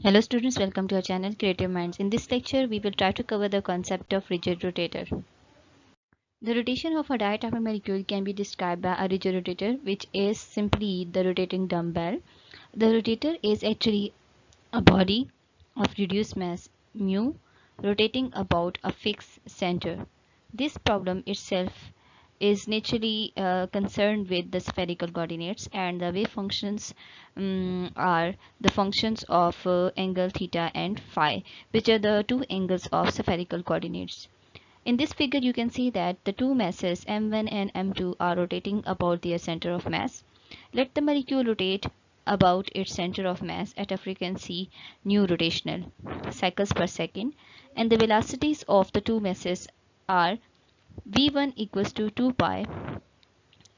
Hello students, welcome to our channel Creative Minds. In this lecture, we will try to cover the concept of rigid rotator. The rotation of a diatomic molecule can be described by a rigid rotator, which is simply the rotating dumbbell. The rotator is actually a body of reduced mass mu rotating about a fixed center. This problem itself is naturally concerned with the spherical coordinates, and the wave functions are the functions of angle theta and phi, which are the two angles of spherical coordinates. In this figure, you can see that the two masses m1 and m2 are rotating about their center of mass. Let the molecule rotate about its center of mass at a frequency nu rotational cycles per second, and the velocities of the two masses are v1 equals to 2 pi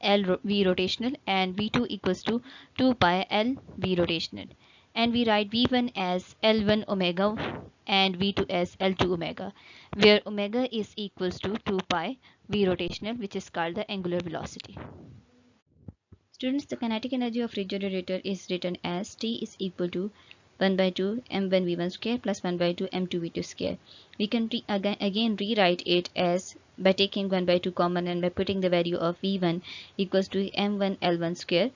v rotational and v2 equals to 2 pi l v rotational, and we write v1 as l1 omega and v2 as l2 omega, where omega is equals to 2 pi v rotational, which is called the angular velocity. Students, the kinetic energy of rigid rotator is written as T is equal to 1 by 2 m1 v1 square plus 1 by 2 m2 v2 square. We can again rewrite it as by taking 1 by 2 common and by putting the value of v1 equals to m1 l1 square.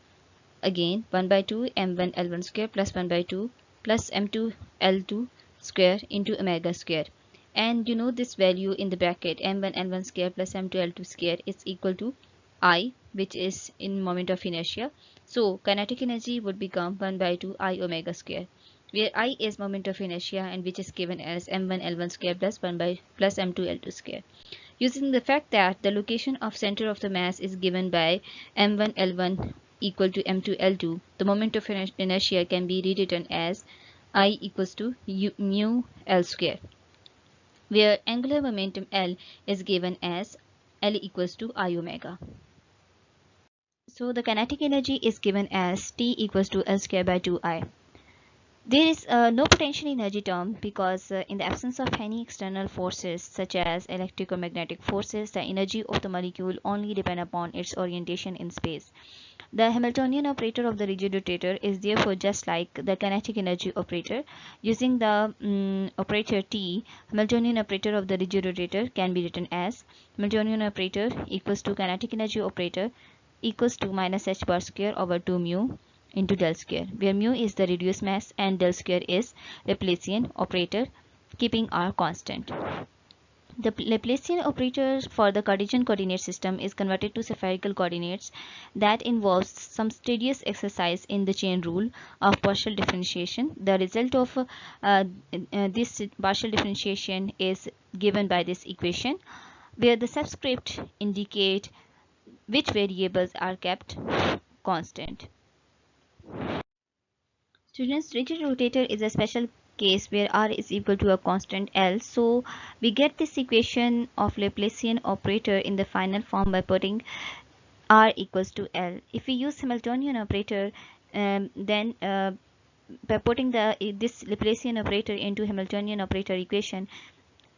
Again 1 by 2 m1 l1 square plus 1 by 2 plus m2 l2 square into omega square. And you know this value in the bracket m1 l1 square plus m2 l2 square is equal to I, which is in moment of inertia. So kinetic energy would become 1 by 2 I omega square, where I is moment of inertia and which is given as m1 l1 square plus 1 by plus m2 l2 square. Using the fact that the location of center of the mass is given by m1 l1 equal to m2 l2, the moment of inertia can be rewritten as I equals to mu l square, where angular momentum L is given as L equals to I omega. So the kinetic energy is given as T equals to L square by 2I. There is no potential energy term because in the absence of any external forces such as electric or magnetic forces, the energy of the molecule only depends upon its orientation in space. The Hamiltonian operator of the rigid rotator is therefore just like the kinetic energy operator. Using the operator T, Hamiltonian operator of the rigid rotator can be written as Hamiltonian operator equals to kinetic energy operator equals to minus h bar square over 2 mu into del square, where mu is the reduced mass and del square is Laplacian operator, keeping r constant. The Laplacian operator for the Cartesian coordinate system is converted to spherical coordinates. That involves some tedious exercise in the chain rule of partial differentiation. The result of this partial differentiation is given by this equation, where the subscript indicate which variables are kept constant. Students, rigid rotator is a special case where r is equal to a constant L. So we get this equation of Laplacian operator in the final form by putting r equals to L. If we use Hamiltonian operator, then by putting this Laplacian operator into Hamiltonian operator equation,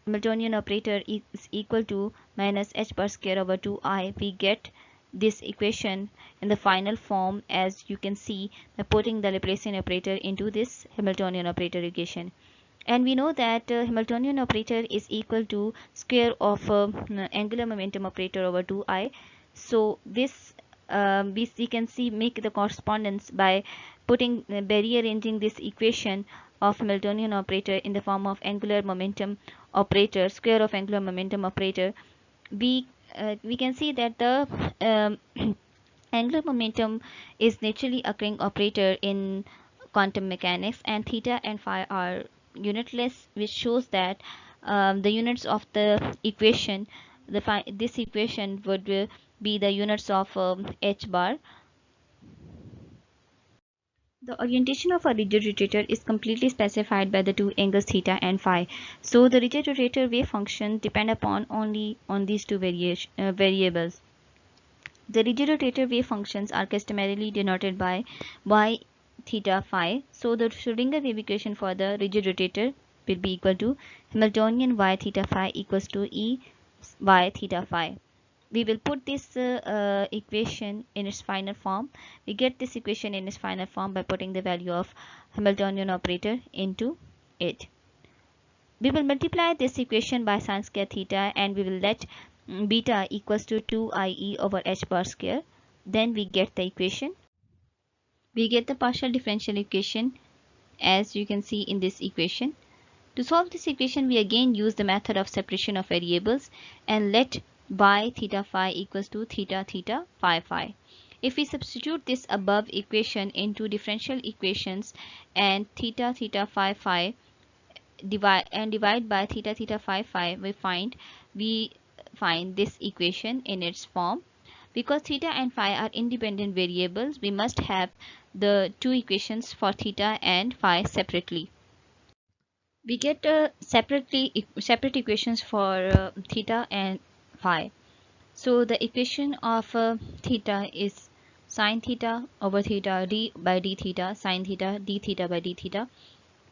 Hamiltonian operator is equal to minus h bar square over 2I. We get this equation in the final form, as you can see, by putting the Laplacian operator into this Hamiltonian operator equation. And we know that Hamiltonian operator is equal to square of angular momentum operator over 2I. So this we can see make the correspondence by putting by rearranging this equation of Hamiltonian operator in the form of angular momentum operator, square of angular momentum operator. We can see that the angular momentum is naturally occurring operator in quantum mechanics, and theta and phi are unitless, which shows that the units of the equation, this equation would be the units of h bar. The orientation of a rigid rotator is completely specified by the two angles theta and phi. So the rigid rotator wave function depend upon only on these two variables. The rigid rotator wave functions are customarily denoted by y theta phi. So the Schrodinger wave equation for the rigid rotator will be equal to Hamiltonian y theta phi equals to E y theta phi. we will put this equation in its final form. We get this equation in its final form by putting the value of Hamiltonian operator into it. We will multiply this equation by sine square theta, and we will let beta equals to 2ie over h bar square. Then we get the equation. We get the partial differential equation as you can see in this equation. To solve this equation, we again use the method of separation of variables and let by theta phi equals to theta theta phi phi. If we substitute this above equation into differential equations and theta theta phi phi divide by theta theta phi phi, we find this equation in its form. Because theta and phi are independent variables, we must have the two equations for theta and phi separately. We get separate equations for theta and phi. So the equation of theta is sine theta over theta d by d theta sine theta d theta by d theta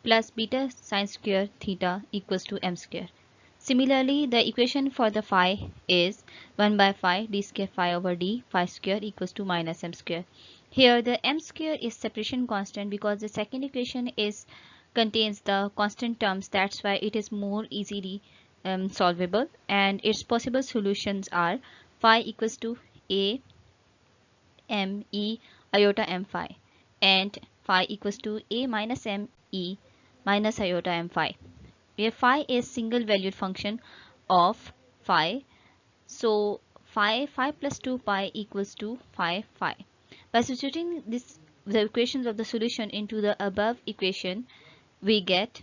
plus beta sine square theta equals to m square. Similarly, the equation for the phi is 1 by phi d square phi over d phi square equals to minus m square. Here the m square is separation constant because the second equation contains the constant terms. That's why it is more easily solvable, and its possible solutions are phi equals to a m e iota m phi and phi equals to a minus m e minus iota m phi, where phi is single valued function of phi. So phi plus 2 pi equals to phi. By substituting the equations of the solution into the above equation, we get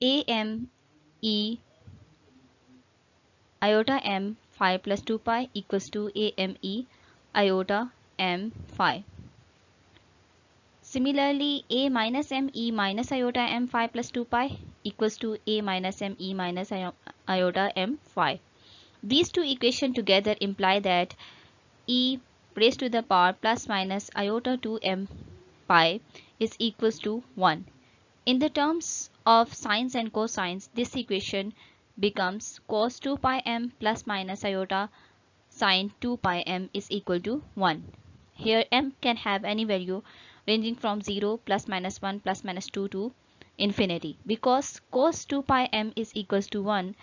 a m e iota m phi plus 2 pi equals to a m e iota m phi. Similarly, a minus m e minus iota m phi plus 2 pi equals to a minus m e minus iota m phi. These two equations together imply that e raised to the power plus minus iota 2 m pi is equals to 1. In the terms of sines and cosines, this equation becomes cos 2 pi m plus minus iota sine 2 pi m is equal to 1. Here m can have any value ranging from 0 plus minus 1 plus minus 2 to infinity. Because cos 2 pi m is equals to 1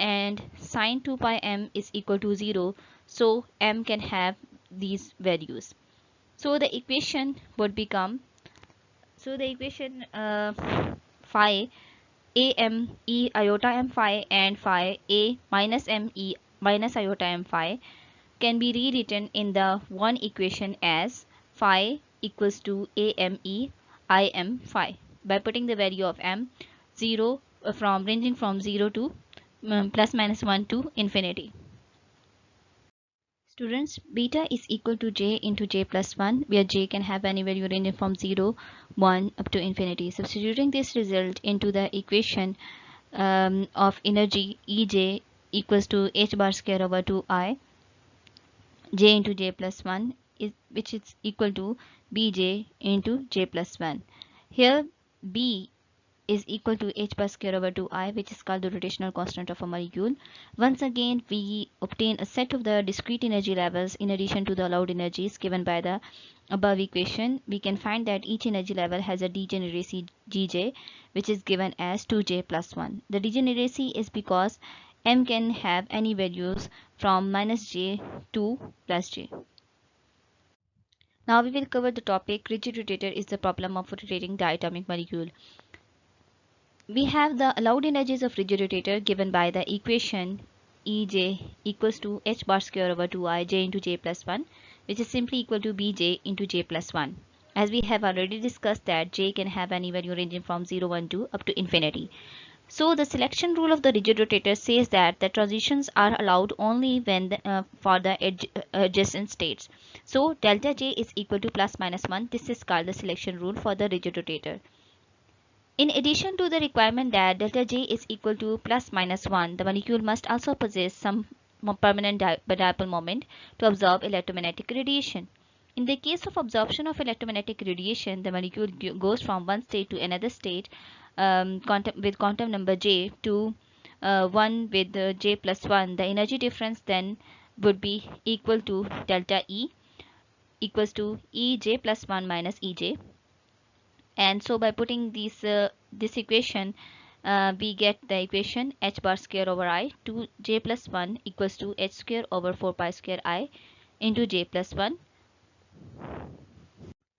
and sine 2 pi m is equal to 0, so m can have these values. So the equation would become, phi a m e iota m phi and phi a minus m e minus iota m phi can be rewritten in the one equation as phi equals to a m e I m phi by putting the value of m ranging from 0 to plus minus 1 to infinity. Students, beta is equal to j into j plus 1, where j can have any value ranging from 0, 1 up to infinity. Substituting this result into the equation of energy Ej equals to h bar square over 2i j into j plus 1, which is equal to bj into j plus 1. Here b is equal to h bar square over 2i, which is called the rotational constant of a molecule. Once again, we obtain a set of the discrete energy levels in addition to the allowed energies given by the above equation. We can find that each energy level has a degeneracy Gj, which is given as 2j plus 1. The degeneracy is because m can have any values from minus j to plus j. Now we will cover the topic rigid rotator is the problem of rotating diatomic molecule. We have the allowed energies of rigid rotator given by the equation Ej equals to h bar square over 2i j into j plus 1, which is simply equal to bj into j plus 1. As we have already discussed that j can have any value ranging from 0, 1, 2 up to infinity. So the selection rule of the rigid rotator says that the transitions are allowed only when for the adjacent states. So delta j is equal to plus minus 1. This is called the selection rule for the rigid rotator. In addition to the requirement that delta J is equal to plus minus 1, the molecule must also possess some permanent dipole moment to absorb electromagnetic radiation. In the case of absorption of electromagnetic radiation, the molecule goes from one state to another state with quantum number J to 1 with J plus 1, the energy difference then would be equal to delta E equals to Ej plus 1 minus Ej. And so by putting this equation, we get the equation h bar square over I 2j plus 1 equals to h square over 4 pi square I into j plus 1.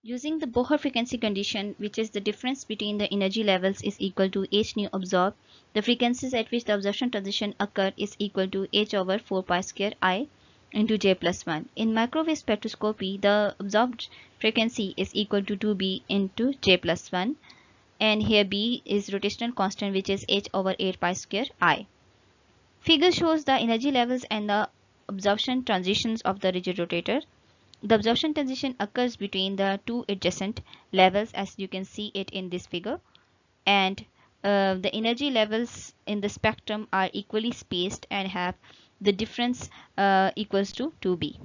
Using the Bohr frequency condition, which is the difference between the energy levels is equal to h nu absorbed, the frequencies at which the absorption transition occur is equal to h over 4 pi square I into j plus 1. In microwave spectroscopy, the absorbed frequency is equal to 2b into j plus 1, and here b is rotational constant, which is h over 8 pi square I. Figure shows the energy levels and the absorption transitions of the rigid rotator. The absorption transition occurs between the two adjacent levels, as you can see it in this figure, and the energy levels in the spectrum are equally spaced and have the difference equals to 2b.